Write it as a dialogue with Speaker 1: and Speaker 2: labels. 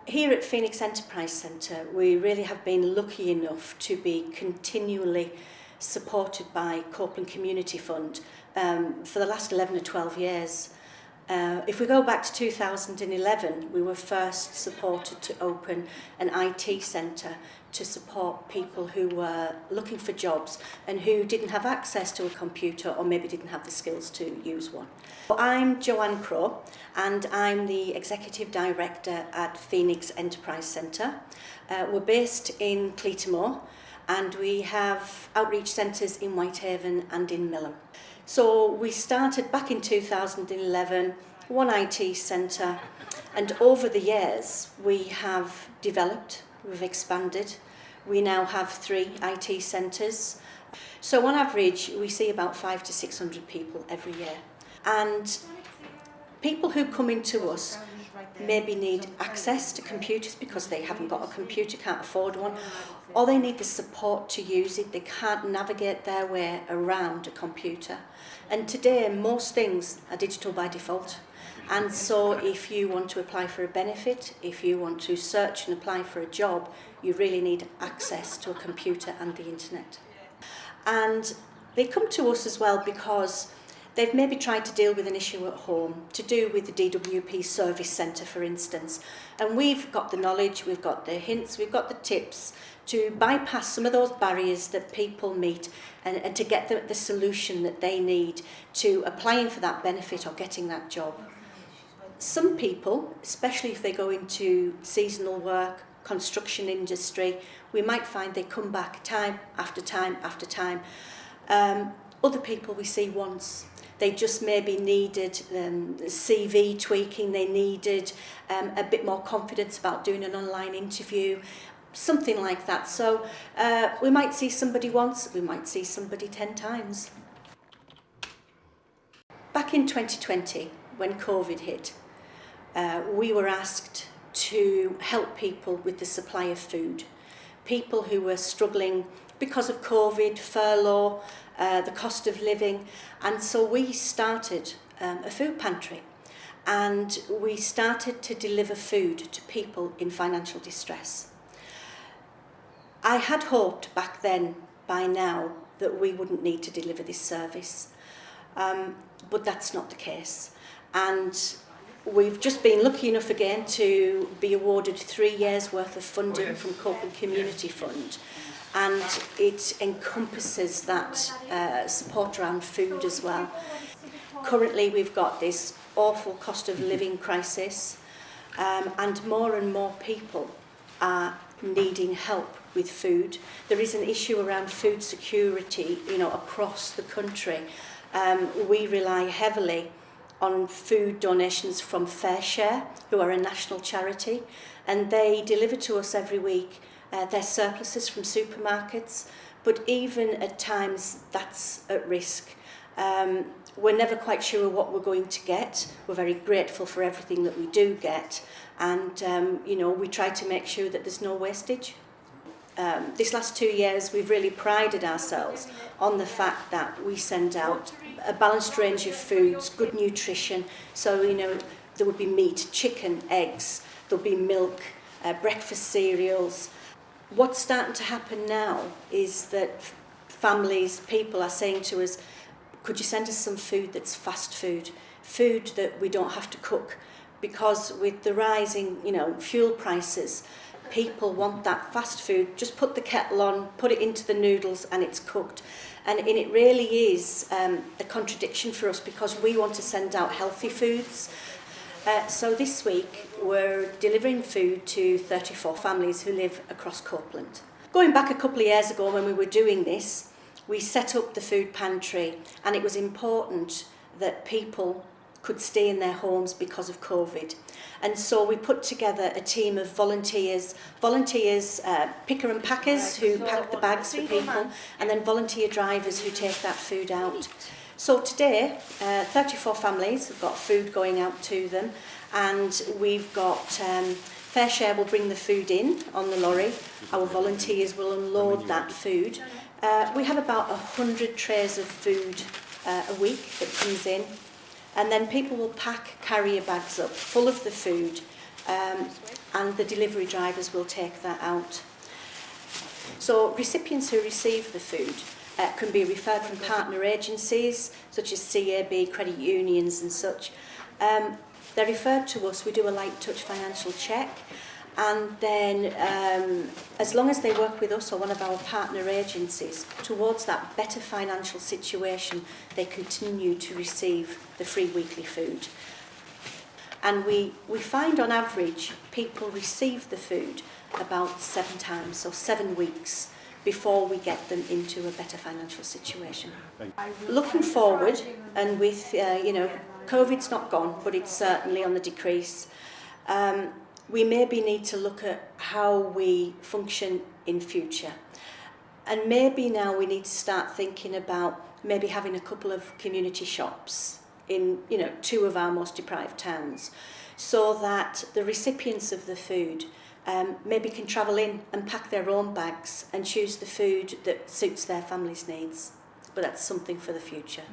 Speaker 1: Here at Phoenix Enterprise Centre, we really have been lucky enough to be continually supported by Copeland Community Fund for the last 11 or 12 years. If we go back to 2011, we were first supported to open an IT centre to support people who were looking for jobs and who didn't have access to a computer or maybe didn't have the skills to use one. I'm Joanne Crow and I'm the Executive Director at Phoenix Enterprise Centre. We're based in Cleatormore and we have outreach centres in Whitehaven and in Millom. So we started back in 2011, one IT centre, and over the years we have developed, we've expanded. We now have 3 IT centres. So on average we see about 500 to 600 people every year. And people who come into us maybe need access to computers because they haven't got a computer, can't afford one, or they need the support to use it. They can't navigate their way around a computer. And today most things are digital by default. And so if you want to apply for a benefit, if you want to search and apply for a job, you really need access to a computer and the internet. And they come to us as well because they've maybe tried to deal with an issue at home, to do with the DWP Service Centre, for instance. And we've got the knowledge, we've got the hints, we've got the tips to bypass some of those barriers that people meet and to get the solution that they need to applying for that benefit or getting that job. Some people, especially if they go into seasonal work, construction industry, we might find they come back time after time after time. Other people we see once. They just maybe needed CV tweaking, they needed a bit more confidence about doing an online interview, something like that. So we might see somebody once, we might see somebody 10 times. Back in 2020, when COVID hit, we were asked to help people with the supply of food. People who were struggling because of COVID, furlough, the cost of living, and so we started a food pantry and we started to deliver food to people in financial distress. I had hoped back then, by now, that we wouldn't need to deliver this service, but that's not the case. And we've just been lucky enough again to be awarded 3 years worth of funding from Copeland Community Fund, and it encompasses that support around food as well. Currently we've got this awful cost of living crisis, and more people are needing help with food. There is an issue around food security, across the country. We rely heavily on food donations from FareShare, who are a national charity, and they deliver to us every week their surpluses from supermarkets, but even at times that's at risk. We're never quite sure what we're going to get. We're very grateful for everything that we do get, and we try to make sure that there's no wastage. This last 2 years we've really prided ourselves on the fact that we send out a balanced range of foods, good nutrition, so there would be meat, chicken, eggs, there'll be milk, breakfast cereals. What's starting to happen now is that people are saying to us, could you send us some food that's fast food that we don't have to cook, because with the rising fuel prices, people want that fast food. Just put the kettle on, put it into the noodles and it's cooked. And it really is a contradiction for us because we want to send out healthy foods. So this week we're delivering food to 34 families who live across Copeland. Going back a couple of years ago when we were doing this, we set up the food pantry, and it was important that people could stay in their homes because of COVID. And so we put together a team of volunteers, picker and packers who pack the bags for people, and then volunteer drivers who take that food out. So today, 34 families have got food going out to them, and we've got FareShare will bring the food in on the lorry. Our volunteers will unload that food. We have about 100 trays of food a week that comes in. And then people will pack carrier bags up full of the food, and and the delivery drivers will take that out. So recipients who receive the food can be referred from partner agencies such as CAB, credit unions and such. They're referred to us, we do a light touch financial check, and then as long as they work with us or one of our partner agencies towards that better financial situation, they continue to receive the free weekly food. And we find on average people receive the food about 7 times, so 7 weeks before we get them into a better financial situation. Looking forward, and with COVID's not gone, but it's certainly on the decrease, we maybe need to look at how we function in future. And maybe now we need to start thinking about maybe having a couple of community shops in 2 of our most deprived towns, so that the recipients of the food maybe can travel in and pack their own bags and choose the food that suits their family's needs. But that's something for the future.